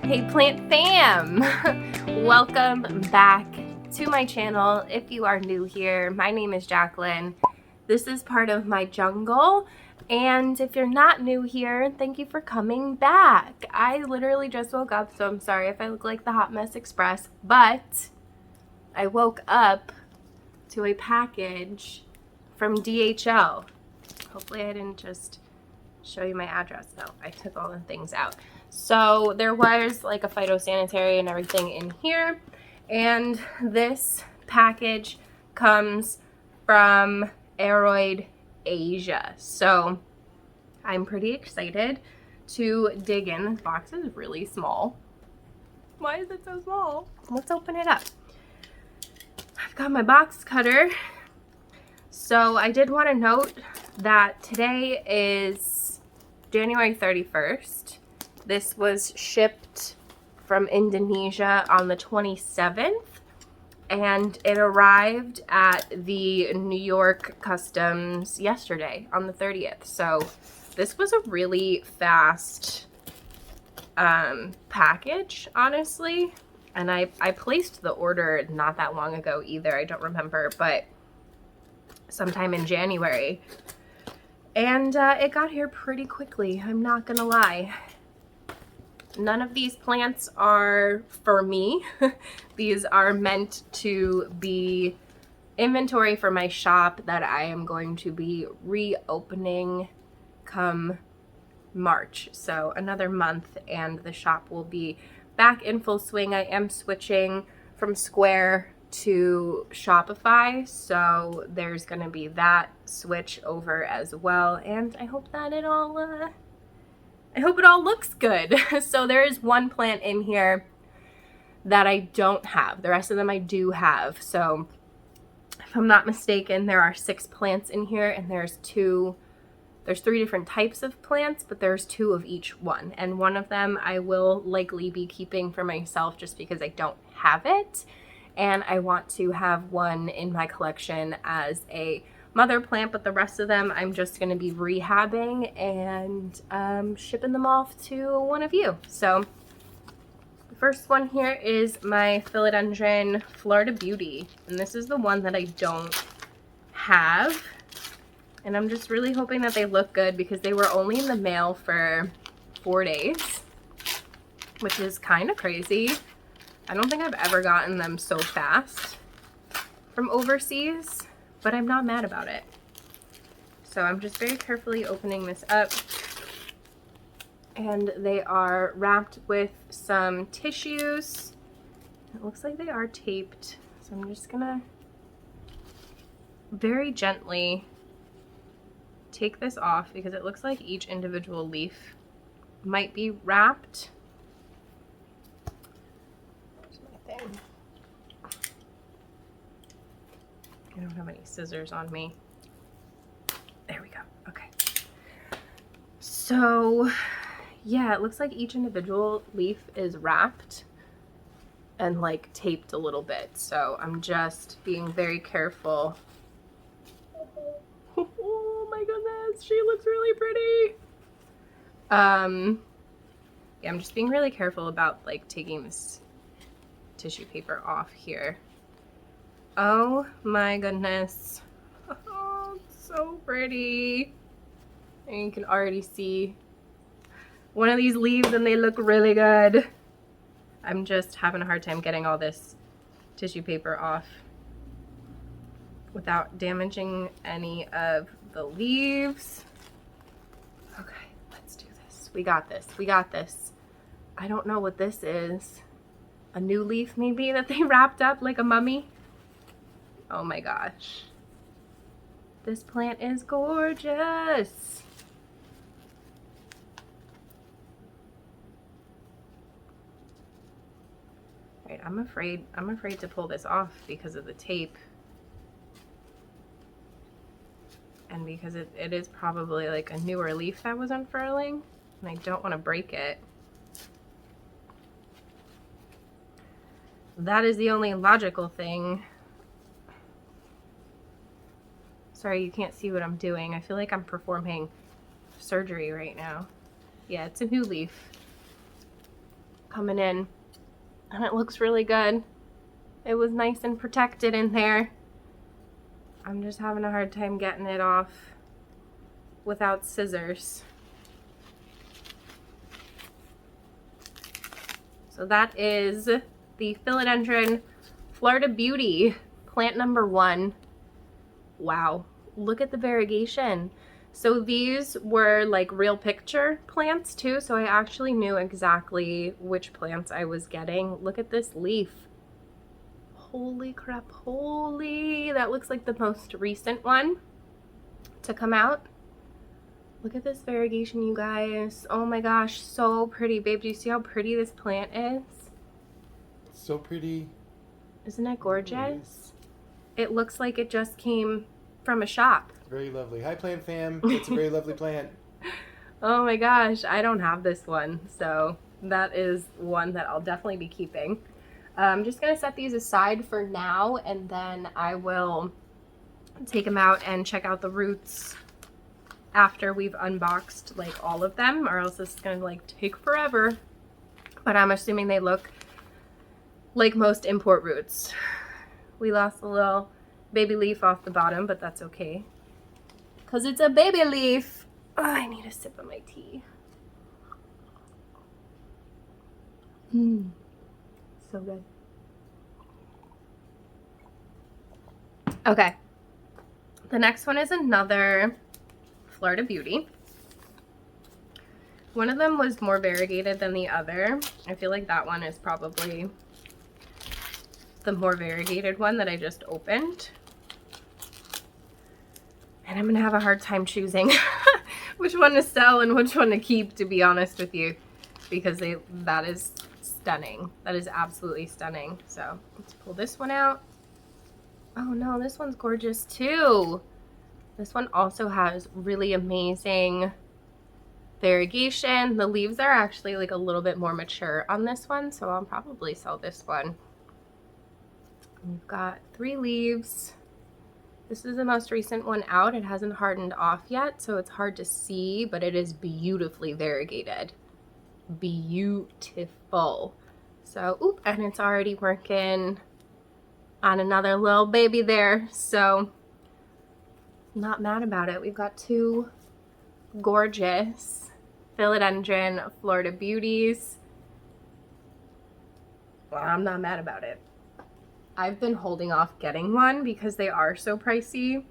Hey plant fam! Welcome back to my channel. If you are new here, my name is Jacqueline. This is part of my jungle, and if you're not new here, thank you for coming back. I literally just woke up, so I'm sorry if I look like the Hot Mess Express, but I woke up to a package from DHL. Hopefully I didn't just show you my address. No, I took all the things out. So there was like a phytosanitary and everything in here, and this package comes from Aroid, Asia. So I'm pretty excited to dig in. This box is really small. Why is it so small? Let's open it up. I've got my box cutter. So I did want to note that today is January 31st. This was shipped from Indonesia on the 27th, and it arrived at the New York Customs yesterday on the 30th. So this was a really fast package, honestly. And I placed the order not that long ago either. I don't remember, but sometime in January. And it got here pretty quickly, I'm not gonna lie. None of these plants are for me. These are meant to be inventory for my shop that I am going to be reopening come March. So another month and the shop will be back in full swing. I am switching from Square to Shopify, so there's going to be that switch over as well, and I hope that it all looks good. So there is one plant in here that I don't have. The rest of them I do have. So if I'm not mistaken, there are 6 plants in here, and there's 3 different types of plants, but there's 2 of each one, and one of them I will likely be keeping for myself just because I don't have it, and I want to have one in my collection as a mother plant, but the rest of them I'm just going to be rehabbing and shipping them off to one of you. So the first one here is my Philodendron Florida Beauty, and this is the one that I don't have. And I'm just really hoping that they look good because they were only in the mail for 4 days, which is kind of crazy. I don't think I've ever gotten them so fast from overseas, but I'm not mad about it. So I'm just very carefully opening this up. And they are wrapped with some tissues. It looks like they are taped. So I'm just gonna very gently take this off because it looks like each individual leaf might be wrapped. Where's my thing? I don't have any scissors on me. There we go. Okay. So yeah, it looks like each individual leaf is wrapped and like taped a little bit. So I'm just being very careful. Oh my goodness, she looks really pretty. Yeah, I'm just being really careful about like taking this tissue paper off here. Oh my goodness. Oh, it's so pretty. And you can already see one of these leaves and they look really good. I'm just having a hard time getting all this tissue paper off without damaging any of the leaves. Okay, let's do this. We got this. We got this. I don't know what this is. A new leaf maybe that they wrapped up like a mummy. Oh my gosh. This plant is gorgeous. Right, I'm afraid to pull this off because of the tape. And because it is probably like a newer leaf that was unfurling, and I don't want to break it. That is the only logical thing. Sorry, you can't see what I'm doing. I feel like I'm performing surgery right now. Yeah, it's a new leaf. coming in, and it looks really good. It was nice and protected in there. I'm just having a hard time getting it off without scissors. So that is the Philodendron Florida Beauty, plant number 1. Wow, look at the variegation. So these were like real picture plants too, so I actually knew exactly which plants I was getting. Look at this leaf. Holy crap, holy. That looks like the most recent one to come out. Look at this variegation, you guys. Oh my gosh, so pretty. Babe, do you see how pretty this plant is? So pretty. Isn't it gorgeous? It looks like it just came from a shop. Very lovely. Hi, plant fam. It's a very lovely plant. Oh my gosh, I don't have this one, so that is one that I'll definitely be keeping. I'm just going to set these aside for now, and then I will take them out and check out the roots after we've unboxed like all of them, or else this is going to like take forever. But I'm assuming they look like most import roots. We lost a little baby leaf off the bottom, but that's okay, because it's a baby leaf. Oh, I need a sip of my tea. So good. Okay, the next one is another Florida Beauty. One of them was more variegated than the other. I feel like that one is probably the more variegated one that I just opened. And I'm gonna have a hard time choosing which one to sell and which one to keep, to be honest with you, because that is stunning. That is absolutely stunning. So let's pull this one out. Oh no, this one's gorgeous too. This one also has really amazing variegation. The leaves are actually like a little bit more mature on this one, so I'll probably sell this one. We've got 3 leaves. This is the most recent one out. It hasn't hardened off yet, so it's hard to see, but it is beautifully variegated. Beautiful. So, oop, and it's already working on another little baby there, so not mad about it. We've got 2 gorgeous Philodendron Florida Beauties. Well, I'm not mad about it. I've been holding off getting one because they are so pricey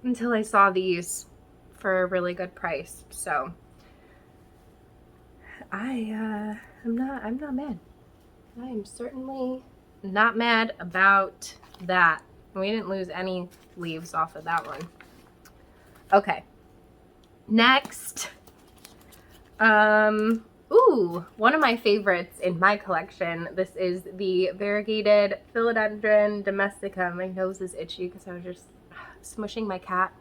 until I saw these for a really good price. So I'm not mad. I am certainly not mad about that. We didn't lose any leaves off of that one. Okay, next, ooh, one of my favorites in my collection. This is the Variegated Philodendron domestica. My nose is itchy because I was just smushing my cat.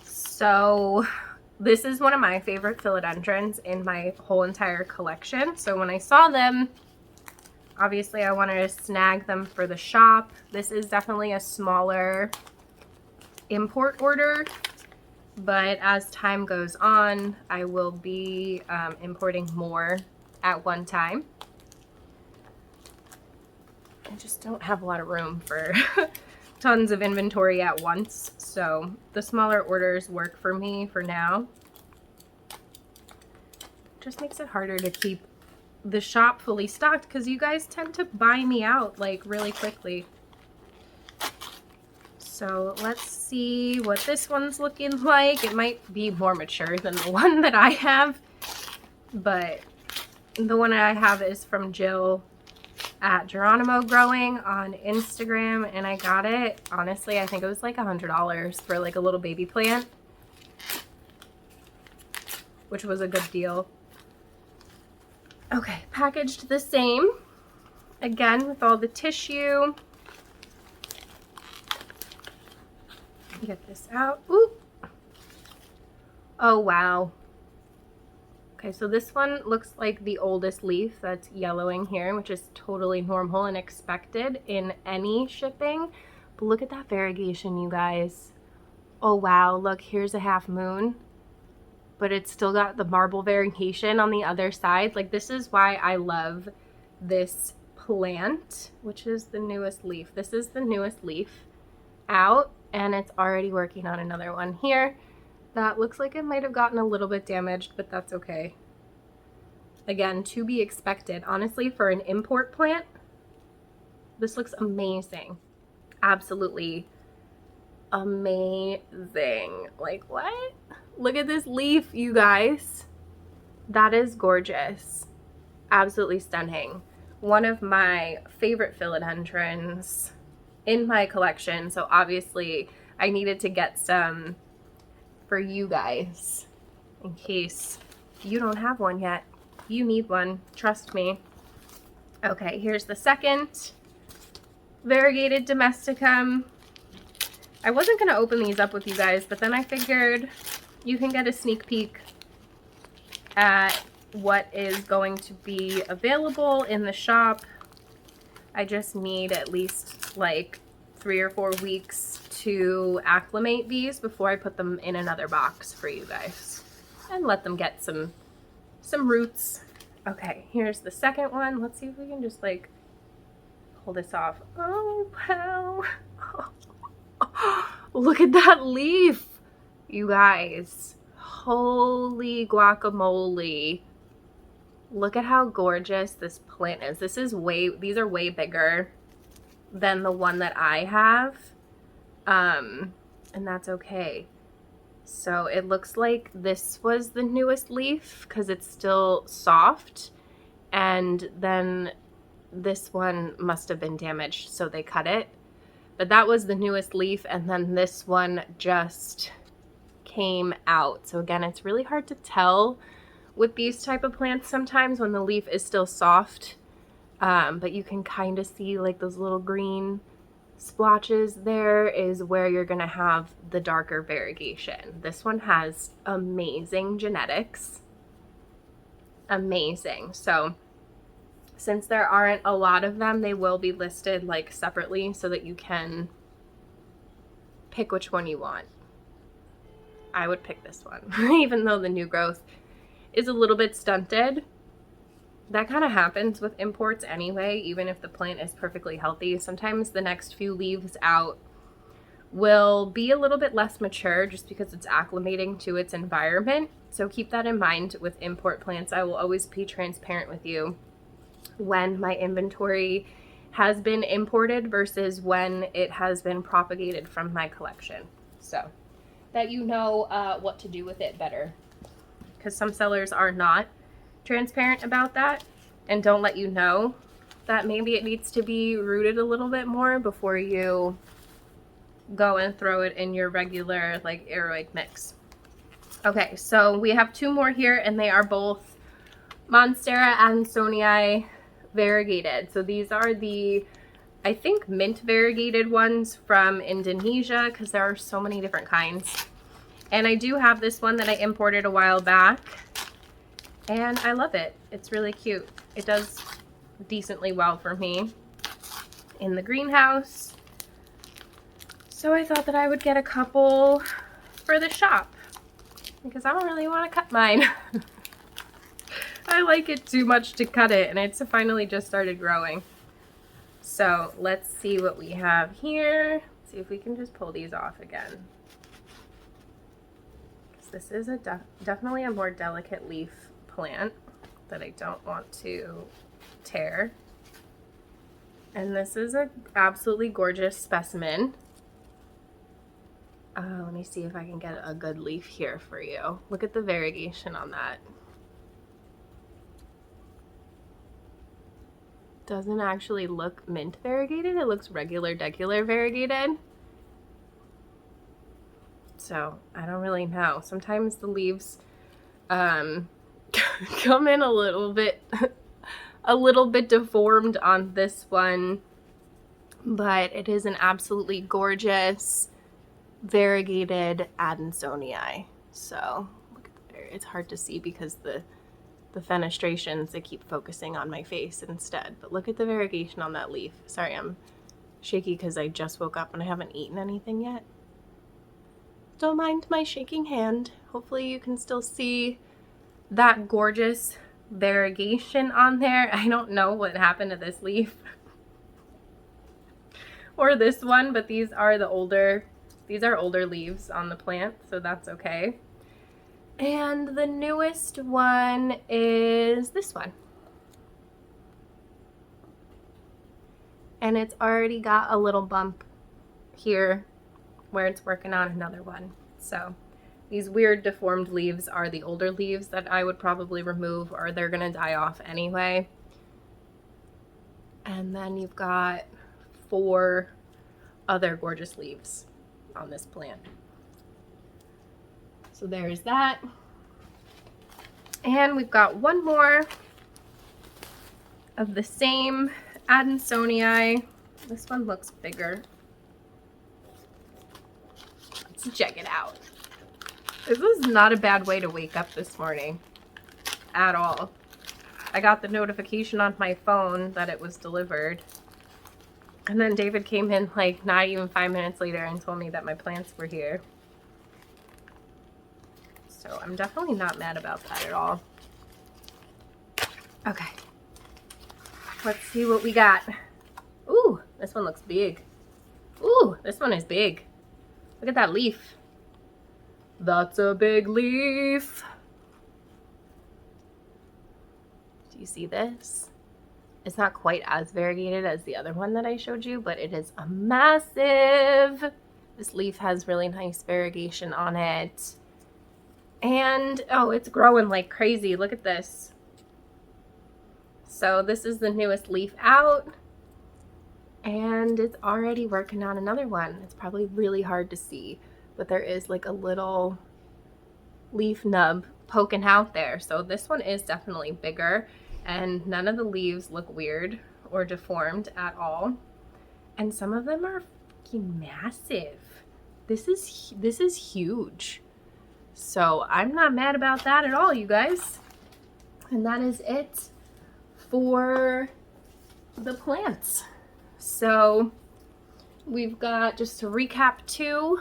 So this is one of my favorite philodendrons in my whole entire collection. So when I saw them, obviously I wanted to snag them for the shop. This is definitely a smaller import order, but as time goes on, I will be importing more at one time. I just don't have a lot of room for tons of inventory at once, so the smaller orders work for me for now. Just makes it harder to keep the shop fully stocked because you guys tend to buy me out like really quickly. So let's see what this one's looking like. It might be more mature than the one that I have, but the one I have is from Jill at Geronimo Growing on Instagram, and I got it, honestly, I think it was like $100 for like a little baby plant, which was a good deal. Okay, packaged the same, again with all the tissue. Get this out. Ooh. Oh wow. Okay, so this one looks like the oldest leaf that's yellowing here, which is totally normal and expected in any shipping. But look at that variegation, you guys. Oh wow, look, here's a half moon. but it's still got the marble variegation on the other side. Like, this is why I love this plant, which is the newest leaf. This is the newest leaf out, and it's already working on another one here. That looks like it might have gotten a little bit damaged, but that's okay. Again, to be expected. Honestly, for an import plant, this looks amazing. Absolutely amazing. Like, what? Look at this leaf, you guys. That is gorgeous. Absolutely stunning. One of my favorite philodendrons in my collection. So obviously I needed to get some for you guys in case you don't have one yet. You need one, trust me. Okay, here's the second variegated domesticum. I wasn't gonna open these up with you guys, but then I figured you can get a sneak peek at what is going to be available in the shop. I just need at least like 3 or 4 weeks to acclimate these before I put them in another box for you guys and let them get some roots. Okay, here's the second one. Let's see if we can just like pull this off. Oh, wow. Look at that leaf, you guys. Holy guacamole. Look at how gorgeous this plant is. These are way bigger than the one that I have. And that's okay. So it looks like this was the newest leaf because it's still soft, and then this one must have been damaged, so they cut it. But that was the newest leaf, and then this one just came out. So again, it's really hard to tell with these type of plants sometimes when the leaf is still soft, but you can kind of see like those little green splotches. There is where you're gonna have the darker variegation. This one has amazing genetics. Amazing. So since there aren't a lot of them, they will be listed like separately so that you can pick which one you want. I would pick this one, even though the new growth is a little bit stunted. That kind of happens with imports anyway, even if the plant is perfectly healthy. Sometimes the next few leaves out will be a little bit less mature just because it's acclimating to its environment. So keep that in mind with import plants. I will always be transparent with you when my inventory has been imported versus when it has been propagated from my collection, so that you know what to do with it better, because some sellers are not transparent about that and don't let you know that maybe it needs to be rooted a little bit more before you go and throw it in your regular like Aroid mix. Okay, so we have 2 more here, and they are both Monstera Adansonii variegated. So these are the, I think, mint variegated ones from Indonesia, because there are so many different kinds. And I do have this one that I imported a while back, and I love it. It's really cute. It does decently well for me in the greenhouse. So I thought that I would get a couple for the shop because I don't really want to cut mine. I like it too much to cut it, and it's finally just started growing. So let's see what we have here. See if we can just pull these off again. This is a definitely a more delicate leaf plant that I don't want to tear. And this is an absolutely gorgeous specimen. Let me see if I can get a good leaf here for you. Look at the variegation on that. Doesn't actually look mint variegated, it looks regular variegated. So I don't really know. Sometimes the leaves come in a little bit deformed on this one, but it is an absolutely gorgeous variegated Adansonii. So look at the, it's hard to see because the fenestrations, they keep focusing on my face instead, but look at the variegation on that leaf. Sorry, I'm shaky because I just woke up and I haven't eaten anything yet. Don't mind my shaking hand. Hopefully you can still see that gorgeous variegation on there. I don't know what happened to this leaf or this one, but these are older leaves on the plant, so that's okay. And the newest one is this one. And it's already got a little bump here where it's working on another one. So these weird deformed leaves are the older leaves that I would probably remove, or they're gonna die off anyway. And then you've got 4 other gorgeous leaves on this plant. So there's that. And we've got one more of the same Adansonii. This one looks bigger. Let's check it out. This is not a bad way to wake up this morning at all. I got the notification on my phone that it was delivered. And then David came in like not even 5 minutes later and told me that my plants were here. So I'm definitely not mad about that at all. Okay. Let's see what we got. Ooh, this one looks big. Ooh, this one is big. Look at that leaf. That's a big leaf. Do you see this? It's not quite as variegated as the other one that I showed you, but it is a massive. This leaf has really nice variegation on it. And, oh, it's growing like crazy. Look at this. So this is the newest leaf out. And it's already working on another one. It's probably really hard to see, but there is like a little leaf nub poking out there. So this one is definitely bigger, and none of the leaves look weird or deformed at all. And some of them are fucking massive. This is huge. So I'm not mad about that at all, you guys. And that is it for the plants. So we've got, just to recap, 2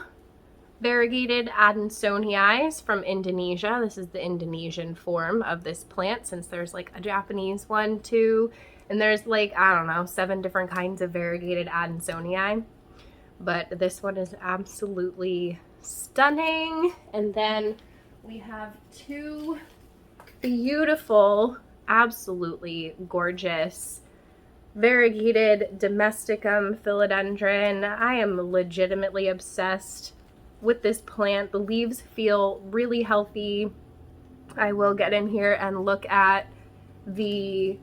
variegated Adansonii from Indonesia. This is the Indonesian form of this plant, since there's like a Japanese one too, and there's like, I don't know, 7 different kinds of variegated Adansonii. But this one is absolutely stunning. And then we have 2 beautiful, absolutely gorgeous variegated domesticum philodendron. I am legitimately obsessed with this plant. The leaves feel really healthy. I will get in here and look at the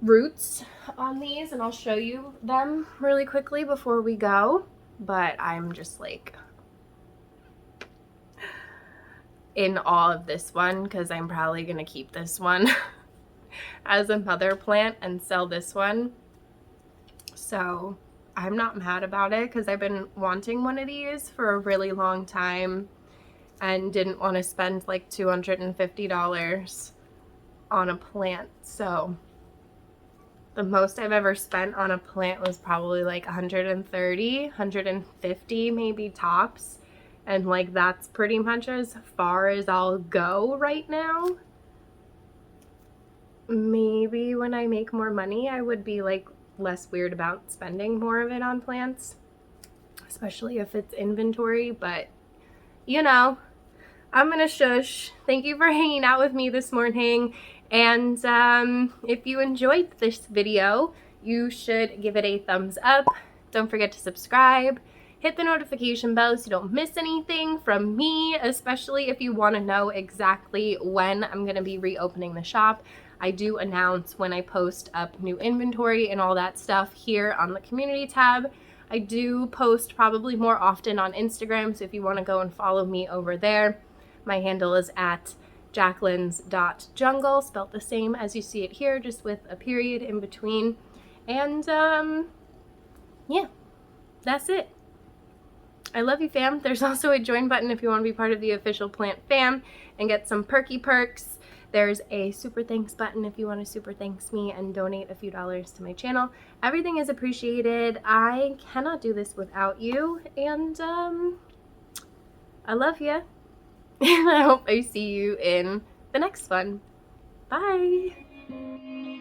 roots on these, and I'll show you them really quickly before we go. But I'm just like in awe of this one, because I'm probably gonna keep this one as a mother plant and sell this one. So I'm not mad about it, because I've been wanting one of these for a really long time and didn't want to spend like $250 on a plant. So the most I've ever spent on a plant was probably like 130, 150 maybe tops. And like that's pretty much as far as I'll go right now. Maybe when I make more money, I would be like less weird about spending more of it on plants, especially if it's inventory. But you know, I'm gonna shush. Thank you for hanging out with me this morning. And if you enjoyed this video, you should give it a thumbs up. Don't forget to subscribe. Hit the notification bell so you don't miss anything from me, especially if you want to know exactly when I'm going to be reopening the shop. I do announce when I post up new inventory and all that stuff here on the community tab. I do post probably more often on Instagram, so if you want to go and follow me over there, my handle is at jacquelines.jungle, spelled the same as you see it here, just with a period in between. And yeah, that's it. I love you, fam. There's also a join button if you want to be part of the official plant fam and get some perky perks. There's a super thanks button if you want to super thanks me and donate a few dollars to my channel. Everything is appreciated. I cannot do this without you. And I love you. And I hope I see you in the next one. Bye.